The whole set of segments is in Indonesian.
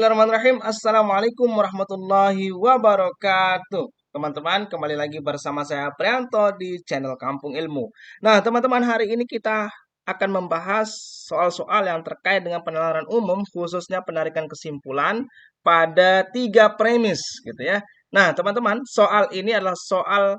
Bismillahirrahmanirrahim. Assalamualaikum warahmatullahi wabarakatuh. Teman-teman, kembali lagi bersama saya Prianto di channel Kampung Ilmu. Nah, teman-teman, hari ini kita akan membahas soal-soal yang terkait dengan penalaran umum, khususnya penarikan kesimpulan pada tiga premis, gitu ya. Nah, teman-teman, soal ini adalah soal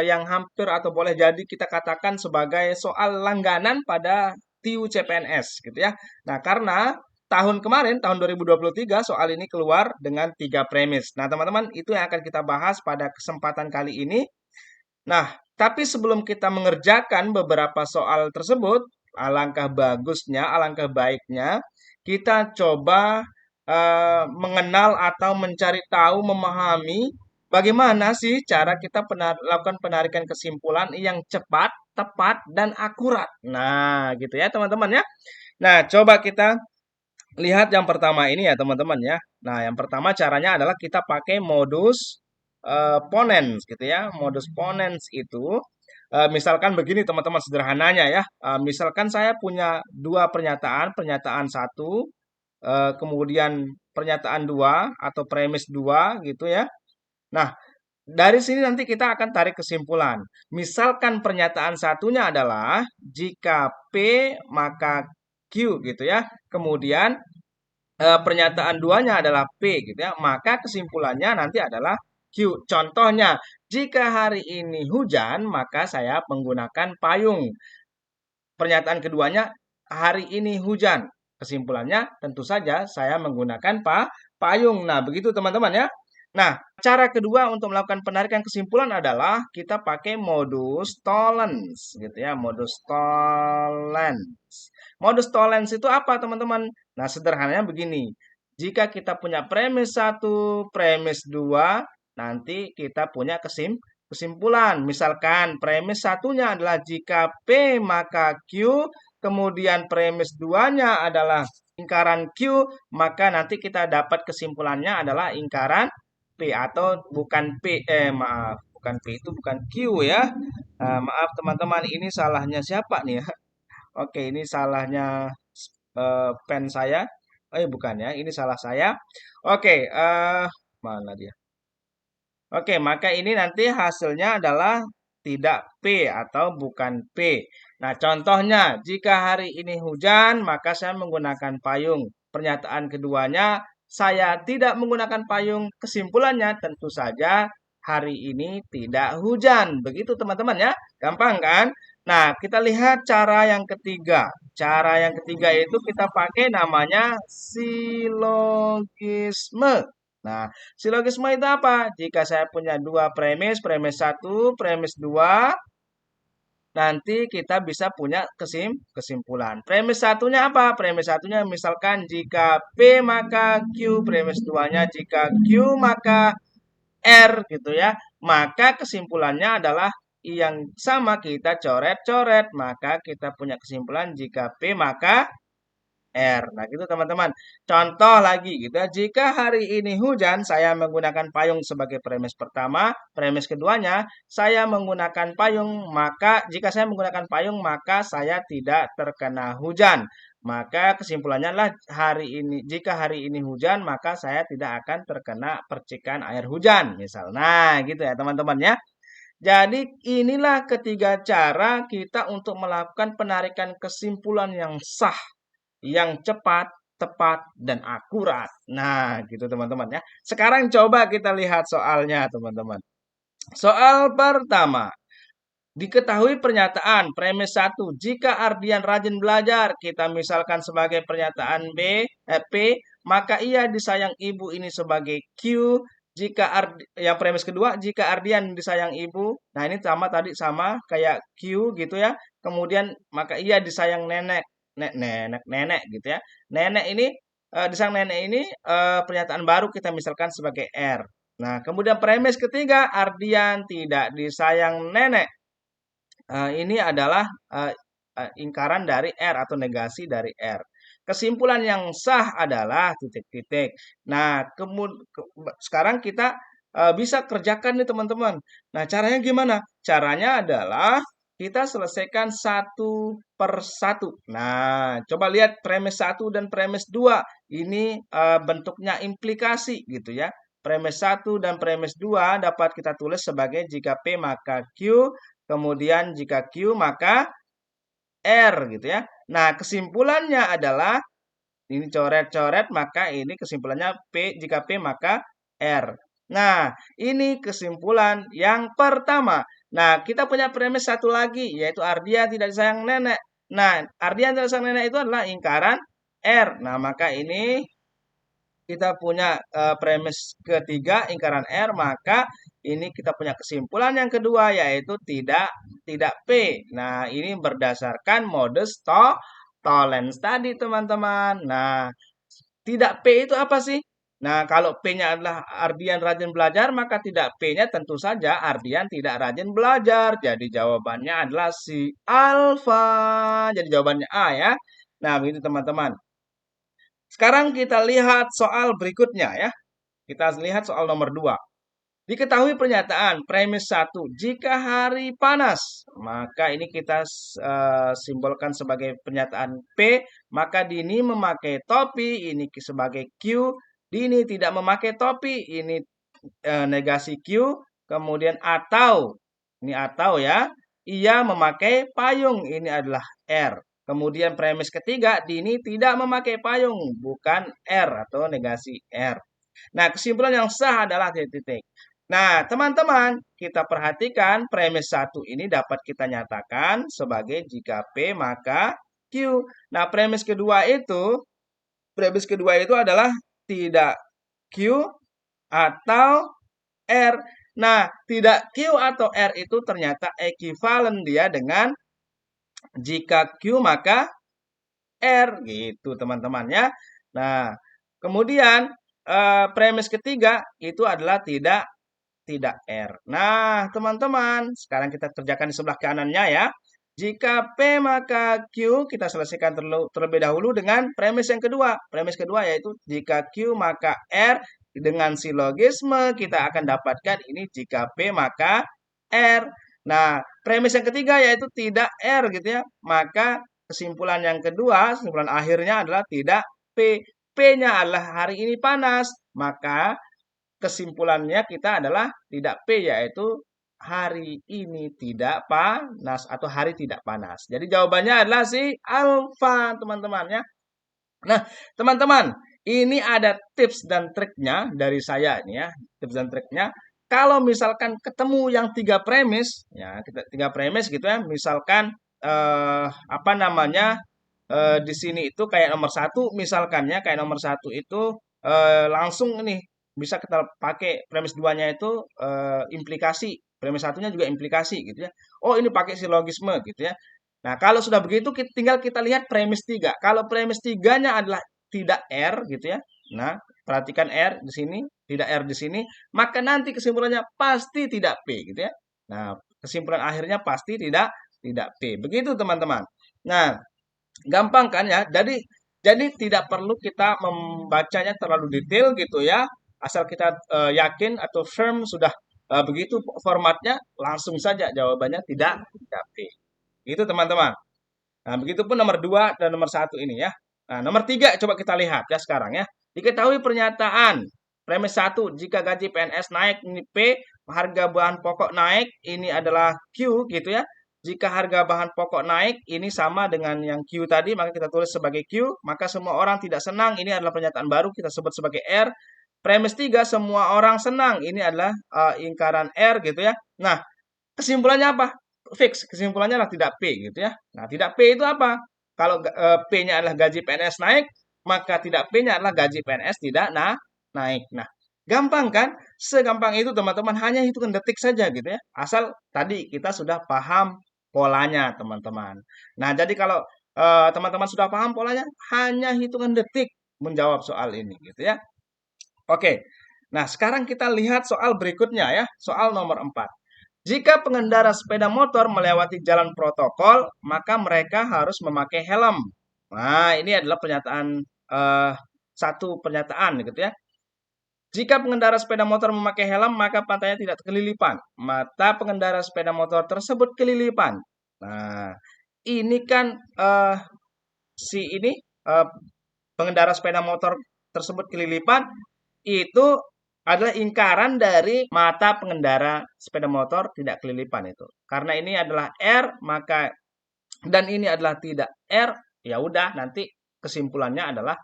yang hampir atau boleh jadi kita katakan sebagai soal langganan pada TIU CPNS, gitu ya. Nah, karena tahun kemarin, tahun 2023, soal ini keluar dengan tiga premis. Nah, teman-teman, itu yang akan kita bahas pada kesempatan kali ini. Nah, tapi sebelum kita mengerjakan beberapa soal tersebut, alangkah bagusnya, alangkah baiknya, kita coba mengenal atau mencari tahu, memahami bagaimana sih cara kita lakukan penarikan kesimpulan yang cepat, tepat, dan akurat. Nah, gitu ya, teman-teman ya. Nah, coba kita lihat yang pertama ini ya teman-teman ya. Nah, yang pertama caranya adalah kita pakai modus ponens gitu ya. Modus ponens itu misalkan begini teman-teman sederhananya ya. Misalkan saya punya dua pernyataan, pernyataan satu, kemudian pernyataan dua atau premis dua gitu ya. Nah, dari sini nanti kita akan tarik kesimpulan. Misalkan pernyataan satunya adalah jika P maka Q gitu ya. Kemudian pernyataan duanya adalah P gitu ya, maka kesimpulannya nanti adalah Q. Contohnya, jika hari ini hujan, maka saya menggunakan payung. Pernyataan keduanya, hari ini hujan. Kesimpulannya tentu saja saya menggunakan payung. Nah, begitu teman-teman ya. Nah, cara kedua untuk melakukan penarikan kesimpulan adalah kita pakai modus tollens gitu ya, modus tollens. Modus tollens itu apa, teman-teman? Nah, sederhananya begini. Jika kita punya premis satu, premis dua, nanti kita punya kesimpulan. Misalkan premis satunya adalah jika P maka Q, kemudian premis duanya adalah lingkaran Q, maka nanti kita dapat kesimpulannya adalah lingkaran P atau bukan P, maaf, bukan P itu bukan Q ya. Maaf teman-teman, ini salahnya siapa nih ya? Oke, ini salahnya pen saya. Bukan ya, ini salah saya. Oke, mana dia? Oke, maka ini nanti hasilnya adalah tidak P atau bukan P. Nah, contohnya, jika hari ini hujan, maka saya menggunakan payung. Pernyataan keduanya, saya tidak menggunakan payung. Kesimpulannya, tentu saja hari ini tidak hujan. Begitu teman-teman ya, gampang kan? Nah, kita lihat cara yang ketiga. Cara yang ketiga itu kita pakai namanya silogisme. Nah, silogisme itu apa? Jika saya punya dua premis, premis satu, premis dua, nanti kita bisa punya kesimpulan. Premis satunya apa? Premis satunya misalkan jika P maka Q, premis duanya jika Q maka R gitu ya. Maka kesimpulannya adalah yang sama kita coret-coret. Maka kita punya kesimpulan jika P maka R. Nah, gitu teman-teman. Contoh lagi gitu ya. Jika hari ini hujan, saya menggunakan payung sebagai premis pertama. Premis keduanya, saya menggunakan payung, maka jika saya menggunakan payung, maka saya tidak terkena hujan. Maka kesimpulannya adalah hari ini, jika hari ini hujan, maka saya tidak akan terkena percikan air hujan, misal. Nah, gitu ya teman-teman ya. Jadi inilah ketiga cara kita untuk melakukan penarikan kesimpulan yang sah, yang cepat, tepat, dan akurat. Nah, gitu teman-teman ya. Sekarang coba kita lihat soalnya, teman-teman. Soal pertama. Diketahui pernyataan premis satu. Jika Ardian rajin belajar, kita misalkan sebagai pernyataan P, maka ia disayang ibu ini sebagai Q. Jika yang premis kedua, jika Ardian disayang ibu, nah ini sama tadi sama kayak Q gitu ya. Kemudian maka ia disayang nenek, nenek gitu ya. Nenek ini disayang nenek ini pernyataan baru kita misalkan sebagai R. Nah, kemudian premis ketiga, Ardian tidak disayang nenek. Ini adalah ingkaran dari R atau negasi dari R. Kesimpulan yang sah adalah titik-titik. Nah, sekarang kita bisa kerjakan nih teman-teman. Nah, caranya gimana? Caranya adalah kita selesaikan satu per satu. Nah, coba lihat premis 1 dan premis 2. Ini bentuknya implikasi gitu ya. Premis 1 dan premis 2 dapat kita tulis sebagai jika P maka Q, kemudian jika Q maka R gitu ya. Nah, kesimpulannya adalah ini coret-coret, maka ini kesimpulannya P, jika P maka R. Nah, ini kesimpulan yang pertama. Nah, kita punya premis satu lagi, yaitu Ardian tidak disayang nenek. Nah, Ardian tidak disayang nenek itu adalah ingkaran R. Nah, maka ini kita punya premis ketiga, ingkaran R, maka ini kita punya kesimpulan yang kedua, yaitu tidak P. Nah, ini berdasarkan modus tollens tadi, teman-teman. Nah, tidak P itu apa sih? Nah, kalau P-nya adalah Ardian rajin belajar, maka tidak P-nya tentu saja Ardian tidak rajin belajar. Jadi jawabannya adalah si alfa. Jadi jawabannya A ya. Nah, begitu teman-teman. Sekarang kita lihat soal berikutnya ya. Kita lihat soal nomor 2. Diketahui pernyataan premis 1, jika hari panas, maka ini kita simbolkan sebagai pernyataan P, maka Dini memakai topi, ini sebagai Q, Dini tidak memakai topi, ini negasi Q, kemudian ini atau ya, ia memakai payung, ini adalah R. Kemudian premis ketiga, Dini tidak memakai payung, bukan R atau negasi R. Nah, kesimpulan yang sah adalah titik-titik. Nah, teman-teman, kita perhatikan premis 1 ini dapat kita nyatakan sebagai jika P maka Q. Nah, premis kedua itu adalah tidak Q atau R. Nah, tidak Q atau R itu ternyata ekivalen dia dengan jika Q maka R gitu teman-teman ya. Nah, kemudian premis ketiga itu adalah tidak R. Nah, teman-teman, sekarang kita kerjakan di sebelah kanannya ya. Jika P maka Q, kita selesaikan terlebih dahulu dengan premis yang kedua. Premis kedua yaitu jika Q maka R, dengan silogisme kita akan dapatkan ini jika P maka R. Nah, premis yang ketiga yaitu tidak R gitu ya. Maka kesimpulan yang kedua, kesimpulan akhirnya adalah tidak P. P-nya adalah hari ini panas. Maka kesimpulannya kita adalah tidak P, yaitu hari ini tidak panas atau hari tidak panas. Jadi jawabannya adalah si alfa, teman-teman ya. Nah, teman-teman, ini ada tips dan triknya dari saya ini ya, tips dan triknya. Kalau misalkan ketemu yang tiga premis, ya kita tiga premis gitu ya, misalkan apa namanya di sini itu kayak nomor satu, misalkan ya kayak nomor satu itu langsung ini bisa kita pakai premis duanya itu implikasi, premis satunya juga implikasi gitu ya. Oh ini pakai silogisme gitu ya. Nah, kalau sudah begitu tinggal kita lihat premis 3. Kalau premis tiganya adalah tidak R gitu ya. Nah, perhatikan R di sini, tidak R di sini, maka nanti kesimpulannya pasti tidak P gitu ya. Nah, kesimpulan akhirnya pasti tidak P. Begitu teman-teman. Nah, gampang kan ya? Jadi tidak perlu kita membacanya terlalu detail gitu ya. Asal kita yakin atau firm sudah begitu formatnya, langsung saja jawabannya tidak P. Itu teman-teman. Nah, begitupun nomor 2 dan nomor satu ini ya. Nah, nomor 3 coba kita lihat ya sekarang ya. Diketahui pernyataan premis 1, jika gaji PNS naik ini P, harga bahan pokok naik ini adalah Q gitu ya. Jika harga bahan pokok naik ini sama dengan yang Q tadi, maka kita tulis sebagai Q, maka semua orang tidak senang, ini adalah pernyataan baru kita sebut sebagai R. Premis 3, semua orang senang, ini adalah ingkaran R gitu ya. Nah, kesimpulannya apa? Fix, kesimpulannya adalah tidak P gitu ya. Nah, tidak P itu apa? Kalau P-nya adalah gaji PNS naik, maka tidak P-nya adalah gaji PNS tidak naik. Nah, gampang kan? Segampang itu teman-teman, hanya hitungan detik saja gitu ya. Asal tadi kita sudah paham polanya teman-teman. Nah, jadi kalau teman-teman sudah paham polanya, hanya hitungan detik menjawab soal ini gitu ya. Oke. Nah, sekarang kita lihat soal berikutnya ya, soal nomor 4. Jika pengendara sepeda motor melewati jalan protokol, maka mereka harus memakai helm. Nah, ini adalah pernyataan satu pernyataan gitu ya. Jika pengendara sepeda motor memakai helm, maka pantainya tidak kelilipan. Mata pengendara sepeda motor tersebut kelilipan. Nah, ini kan si ini eh, pengendara sepeda motor tersebut kelilipan itu adalah ingkaran dari mata pengendara sepeda motor tidak kelilipan itu. Karena ini adalah R, maka dan ini adalah tidak R, ya udah nanti kesimpulannya adalah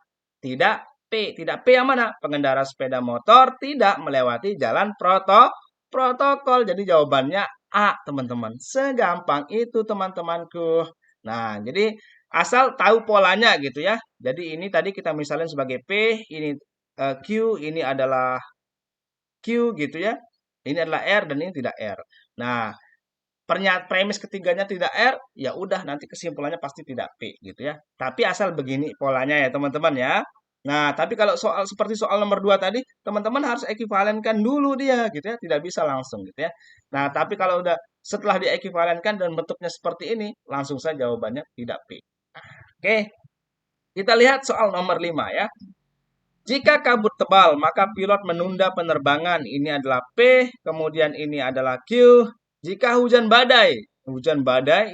tidak P. Tidak P yang mana? Pengendara sepeda motor tidak melewati jalan protokol. Jadi jawabannya A, teman-teman. Segampang itu, teman-temanku. Nah, jadi asal tahu polanya gitu ya. Jadi ini tadi kita misalin sebagai P, ini Q, ini adalah Q gitu ya. Ini adalah R dan ini tidak R. Nah, premis ketiganya tidak R, ya udah nanti kesimpulannya pasti tidak P gitu ya. Tapi asal begini polanya ya teman-teman ya. Nah, tapi kalau soal seperti soal nomor 2 tadi, teman-teman harus ekivalenkan dulu dia gitu ya, tidak bisa langsung gitu ya. Nah, tapi kalau udah setelah diekivalenkan dan bentuknya seperti ini, langsung saja jawabannya tidak P. Oke, kita lihat soal nomor 5 ya. Jika kabut tebal, maka pilot menunda penerbangan. Ini adalah P, kemudian ini adalah Q. Jika hujan badai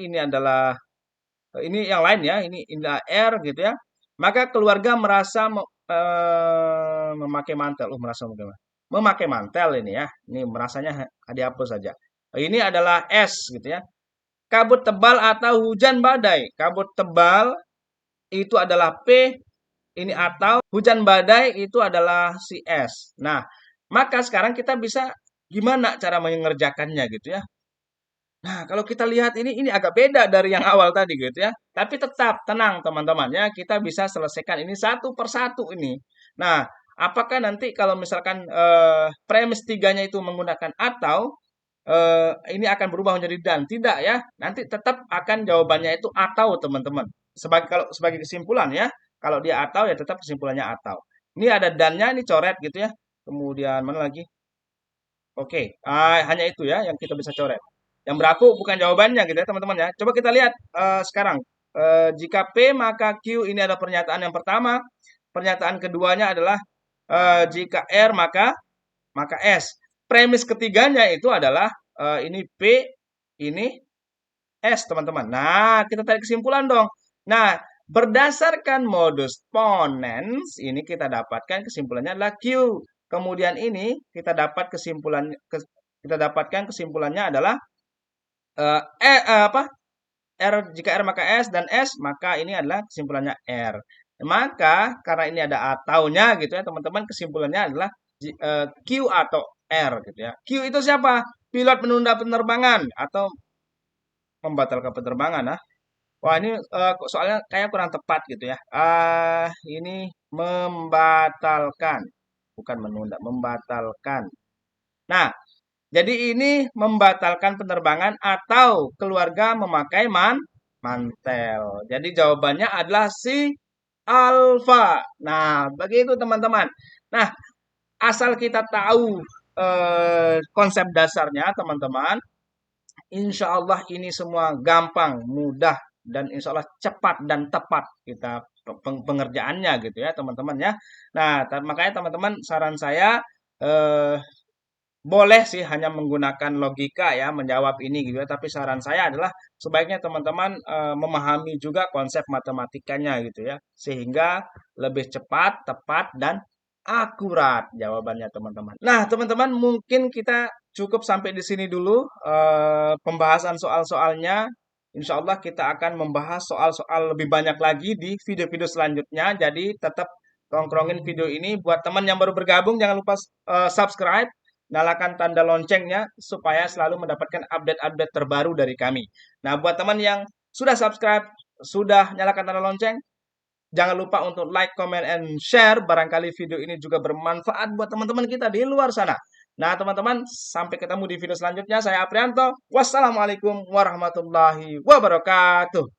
ini adalah ini yang lain ya, ini adalah R gitu ya. Maka keluarga merasa memakai mantel. Memakai mantel ini ya. Ini merasanya dihapus saja. Ini adalah S gitu ya. Kabut tebal atau hujan badai. Kabut tebal itu adalah P, ini atau hujan badai itu adalah si S. Nah, maka sekarang kita bisa gimana cara mengerjakannya gitu ya. Nah, kalau kita lihat ini agak beda dari yang awal tadi gitu ya. Tapi tetap tenang teman-teman ya, kita bisa selesaikan ini satu persatu ini. Nah, apakah nanti kalau misalkan premis tiganya itu menggunakan atau ini akan berubah menjadi dan? Tidak ya. Nanti tetap akan jawabannya itu atau teman-teman. Sebagai kesimpulan ya, kalau dia atau ya tetap kesimpulannya atau. Ini ada dannya ini coret gitu ya. Kemudian mana lagi? Oke, hanya itu ya yang kita bisa coret. Yang berlaku bukan jawabannya gitu ya teman-teman ya. Coba kita lihat sekarang. Jika P maka Q ini adalah pernyataan yang pertama. Pernyataan keduanya adalah jika R maka S. Premis ketiganya itu adalah ini P, ini S teman-teman. Nah, kita tarik kesimpulan dong. Nah, berdasarkan modus ponens ini kita dapatkan kesimpulannya adalah Q. Kemudian ini kita dapatkan kesimpulannya adalah apa? R jika R maka S dan S maka ini adalah kesimpulannya R. Maka karena ini ada ataunya gitu ya teman-teman kesimpulannya adalah Q atau R gitu ya. Q itu siapa? Pilot menunda penerbangan atau membatalkan penerbangan. Nah, wah ini soalnya kayak kurang tepat gitu ya. Ini membatalkan, bukan menunda, membatalkan. Nah, jadi ini membatalkan penerbangan atau keluarga memakai mantel. Jadi jawabannya adalah si alfa. Nah, begitu teman-teman. Nah, asal kita tahu konsep dasarnya teman-teman, insya Allah ini semua gampang, mudah, dan insya Allah cepat dan tepat kita pengerjaannya gitu ya teman-teman ya. Nah, makanya teman-teman saran saya eh, boleh sih hanya menggunakan logika ya menjawab ini gitu ya. Tapi saran saya adalah sebaiknya teman-teman memahami juga konsep matematikanya gitu ya. Sehingga lebih cepat, tepat, dan akurat jawabannya teman-teman. Nah teman-teman mungkin kita cukup sampai di sini dulu pembahasan soal-soalnya. Insya Allah kita akan membahas soal-soal lebih banyak lagi di video-video selanjutnya. Jadi tetap tongkrongin video ini. Buat teman yang baru bergabung jangan lupa subscribe, nyalakan tanda loncengnya supaya selalu mendapatkan update-update terbaru dari kami. Nah, buat teman yang sudah subscribe, sudah nyalakan tanda lonceng, jangan lupa untuk like, comment, and share. Barangkali video ini juga bermanfaat buat teman-teman kita di luar sana. Nah, teman-teman, sampai ketemu di video selanjutnya. Saya Aprianto. Wassalamualaikum warahmatullahi wabarakatuh.